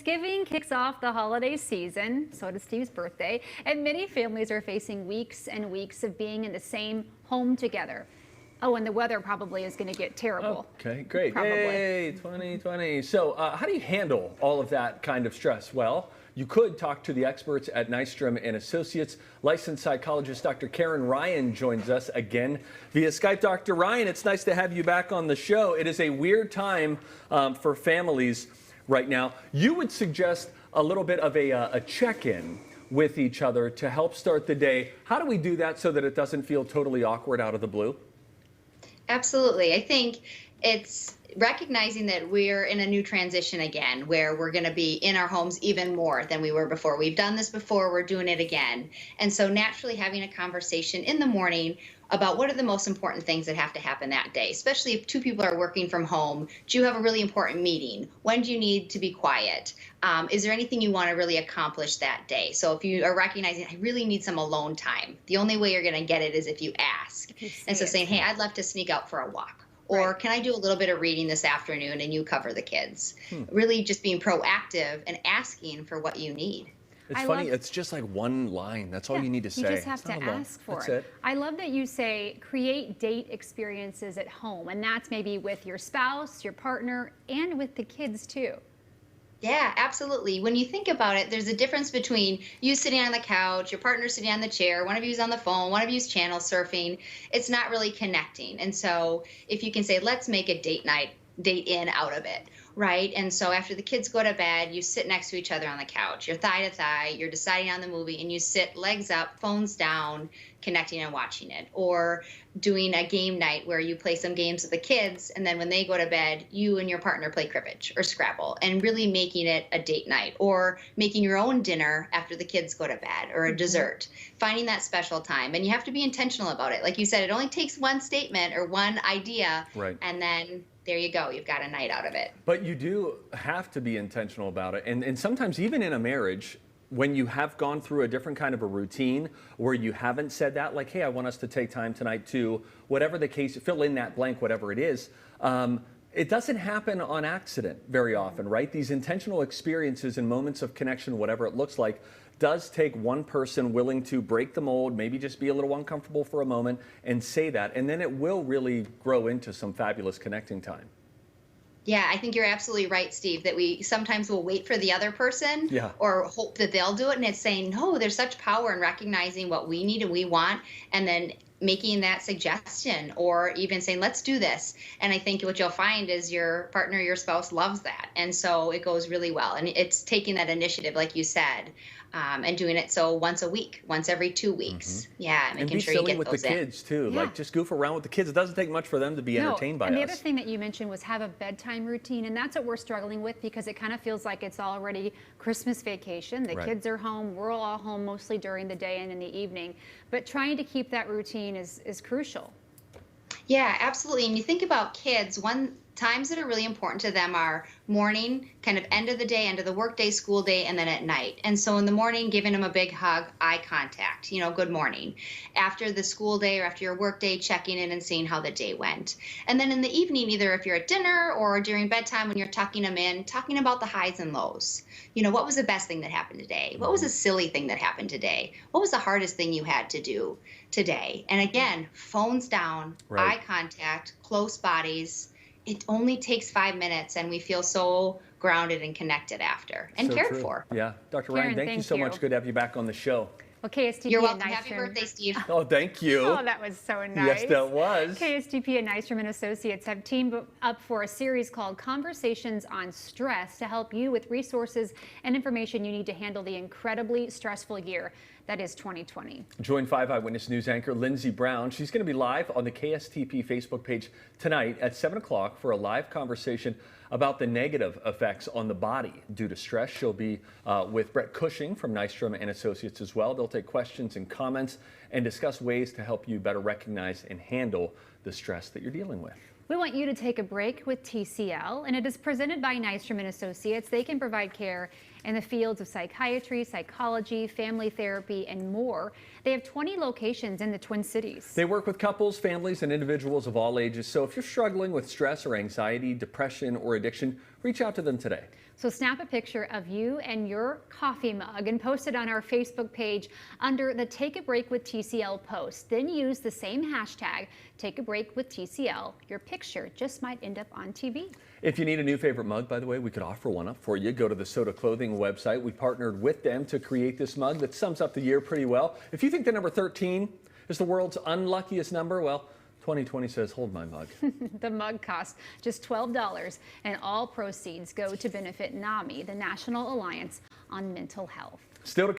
Thanksgiving kicks off the holiday season, so does Steve's birthday, and many families are facing weeks and weeks of being in the same home together. Oh, and the weather probably is going to get terrible. Okay, great. Probably. Yay, 2020. So how do you handle all of that kind of stress? Well, you could talk to the experts at Nystrom and Associates. Licensed psychologist Dr. Karin Ryan joins us again via Skype. Dr. Ryan, it's nice to have you back on the show. It is a weird time for families right now. You would suggest a little bit of a check-in with each other to help start the day. How do we do that so that it doesn't feel totally awkward out of the blue? Absolutely. I think it's recognizing that we're in a new transition again, where we're going to be in our homes even more than we were before. We've done this before, we're doing it again. And so naturally having a conversation in the morning about what are the most important things that have to happen that day, especially if two people are working from home. Do you have a really important meeting? When do you need to be quiet? Is there anything you want to really accomplish that day? So if you are recognizing, I really need some alone time, the only way you're going to get it is if you ask. And so saying, hey, I'd love to sneak out for a walk. Or can I do a little bit of reading this afternoon and you cover the kids? Really just being proactive and asking for what you need. It's funny, it's just like one line. That's all you need to say. You just have to ask for it. I love that you say create date experiences at home, and that's maybe with your spouse, your partner, and with the kids too. Yeah, absolutely. When you think about it, there's a difference between you sitting on the couch, your partner sitting on the chair, one of you's on the phone, one of you's channel surfing. It's not really connecting. And so if you can say, let's make a date night, date in out of it, right? And so after the kids go to bed, you sit next to each other on the couch, you're thigh to thigh, you're deciding on the movie, and you sit legs up, phones down, connecting and watching it. Or doing a game night where you play some games with the kids, and then when they go to bed, you and your partner play cribbage or Scrabble, and really making it a date night. Or making your own dinner after the kids go to bed, or a dessert. Finding that special time. And you have to be intentional about it. Like you said, it only takes one statement or one idea, and then there you go, you've got a night out of it. But you do have to be intentional about it. And sometimes even in a marriage, when you have gone through a different kind of a routine where you haven't said that, like, hey, I want us to take time tonight to, whatever the case, fill in that blank, whatever it is, it doesn't happen on accident very often, right? These intentional experiences and moments of connection, whatever it looks like, does take one person willing to break the mold, maybe just be a little uncomfortable for a moment and say that, and then it will really grow into some fabulous connecting time. Yeah, I think you're absolutely right, Steve, that we sometimes will wait for the other person or hope that they'll do it. And it's saying, no, there's such power in recognizing what we need and we want, and then making that suggestion, or even saying, let's do this. And I think what you'll find is your partner, your spouse loves that. And so it goes really well. And it's taking that initiative, like you said, and doing it so once a week, once every 2 weeks. Yeah, making sure you get those in. And be silly with the kids too. Like just goof around with the kids. It doesn't take much for them to be entertained by us. And the other thing that you mentioned was have a bedtime routine, and that's what we're struggling with because it kind of feels like it's already Christmas vacation. The kids are home, we're all home mostly during the day and in the evening, but trying to keep that routine is crucial. Yeah, absolutely. And you think about kids, times that are really important to them are morning, kind of end of the day, end of the workday, school day, and then at night. And so in the morning, giving them a big hug, eye contact, good morning. After the school day or after your work day, checking in and seeing how the day went. And then in the evening, either if you're at dinner or during bedtime when you're tucking them in, talking about the highs and lows. What was the best thing that happened today? What was a silly thing that happened today? What was the hardest thing you had to do today? And again, phones down, eye contact, close bodies. It only takes 5 minutes, and we feel so grounded and connected after, and cared for. Yeah. Dr. Ryan, thank you so much. Good to have you back on the show. Well, KSTP You're welcome. And Happy birthday, Steve. Oh, thank you. Oh, that was so nice. Yes, that was. KSTP and Nystrom and Associates have teamed up for a series called Conversations on Stress to help you with resources and information you need to handle the incredibly stressful year that is 2020. Join 5 Eyewitness News anchor Lindsey Brown. She's going to be live on the KSTP Facebook page tonight at 7 o'clock for a live conversation about the negative effects on the body due to stress. She'll be with Brett Cushing from Nystrom and Associates as well. They'll take questions and comments and discuss ways to help you better recognize and handle the stress that you're dealing with. We want you to take a break with TCL, and it is presented by Nystrom and Associates. They can provide care in the fields of psychiatry, psychology, family therapy, and more. They have 20 locations in the Twin Cities. They work with couples, families, and individuals of all ages. So if you're struggling with stress or anxiety, depression, or addiction, reach out to them today. So snap a picture of you and your coffee mug and post it on our Facebook page under the Take a Break with TCL post. Then use the same hashtag, Take a Break with TCL. Your picture just might end up on TV. If you need a new favorite mug, by the way, we could offer one up for you. Go to the Soda Clothing website. We partnered with them to create this mug that sums up the year pretty well. If you think the number 13 is the world's unluckiest number, well, 2020 says, hold my mug. The mug costs just $12, and all proceeds go to benefit NAMI, the National Alliance on Mental Health. Still to